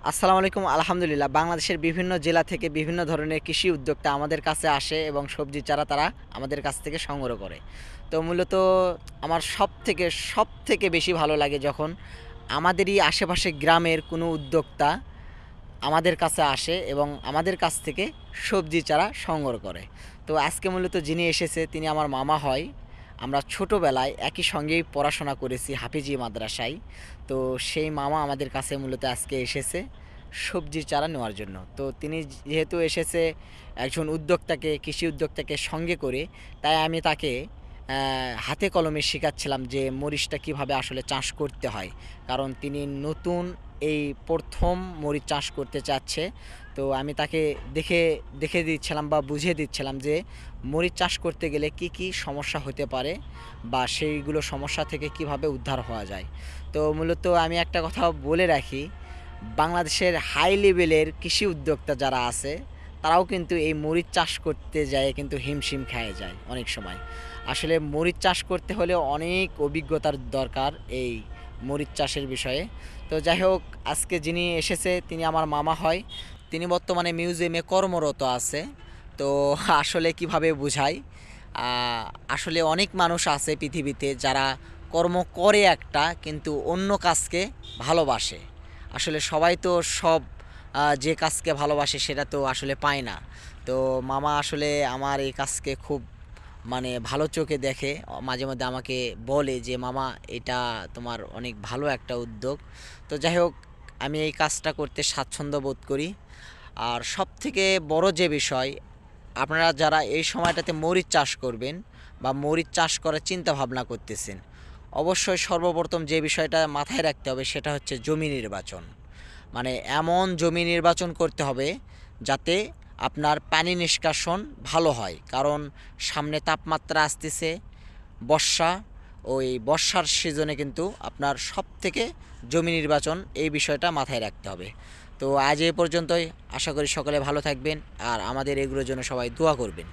আসসালামু আলাইকুম। আলহামদুলিল্লাহ, বাংলাদেশের বিভিন্ন জেলা থেকে বিভিন্ন ধরনের কৃষি উদ্যোক্তা আমাদের কাছে আসে এবং সবজি চারা তারা আমাদের কাছ থেকে সংগ্রহ করে। তো মূলত আমার সবথেকে বেশি ভালো লাগে যখন আমাদেরই আশেপাশে গ্রামের কোনো উদ্যোক্তা আমাদের কাছে আসে এবং আমাদের কাছ থেকে সবজি চারা সংগ্রহ করে। তো আজকে মূলত যিনি এসেছে তিনি আমার মামা হয়। আমরা ছোটোবেলায় একই সঙ্গেই পড়াশোনা করেছি হাফিজি মাদ্রাসায়। তো সেই মামা আমাদের কাছে মূলত আজকে এসেছে সবজির চারা নেওয়ার জন্য। তো তিনি যেহেতু এসেছে একজন উদ্যোক্তাকে, কৃষি উদ্যোক্তাকে সঙ্গে করে, তাই আমি তাকে হাতে কলমে শেখাচ্ছিলাম যে মরিচটা কীভাবে আসলে চাষ করতে হয়। কারণ তিনি নতুন এই প্রথম মরিচ চাষ করতে চাচ্ছে। তো আমি তাকে দেখে দেখে দিচ্ছিলাম বা বুঝিয়ে দিচ্ছিলাম যে মরিচ চাষ করতে গেলে কি কি সমস্যা হতে পারে বা সেইগুলো সমস্যা থেকে কিভাবে উদ্ধার হওয়া যায়। তো মূলত আমি একটা কথা বলে রাখি, বাংলাদেশের হাই লেভেলের কৃষি উদ্যোক্তা যারা আছে তারাও কিন্তু এই মরিচ চাষ করতে যায় কিন্তু হিমশিম খেয়ে যায় অনেক সময়। আসলে মরিচ চাষ করতে হলে অনেক অভিজ্ঞতার দরকার এই মরিচ চাষের বিষয়ে। তো যাই হোক, আজকে যিনি এসেছে তিনি আমার মামা হয়। তিনি বর্তমানে মিউজিয়ামে কর্মরত আছে। তো আসলে কিভাবে বুঝাই, আসলে অনেক মানুষ আছে পৃথিবীতে যারা কর্ম করে একটা কিন্তু অন্য কাজকে ভালোবাসে। আসলে সবাই তো সব যে কাজকে ভালোবাসে সেটা তো আসলে পায় না। তো মামা আসলে আমার এই কাজকে খুব ভালো চোখে দেখে। মাঝে মধ্যে আমাকে বলে যে মামা, এটা তোমার অনেক ভালো একটা উদ্যোগ। তো যাই হোক, আমি এই কাজটা করতে স্বাচ্ছন্দ্য বোধ করি। আর সবথেকে বড় যে বিষয়, আপনারা যারা এই সময়টাতে মরিচ চাষ করবেন বা মরিচ চাষ করার চিন্তা ভাবনা করতেছেন, অবশ্যই সর্বপ্রথম যে বিষয়টা মাথায় রাখতে হবে সেটা হচ্ছে জমি নির্বাচন। এমন জমি নির্বাচন করতে হবে যাতে আপনার পানি নিষ্কাশন ভালো হয়। কারণ সামনে তাপমাত্রা আসতেছে, বর্ষা, ওই বর্ষার সিজনে কিন্তু আপনার সবথেকে জমি নির্বাচন এই বিষয়টা মাথায় রাখতে হবে। তো আজ এই পর্যন্তই। আশা করি সকলে ভালো থাকবেন আর আমাদের এগুলোর জন্য সবাই দোয়া করবেন।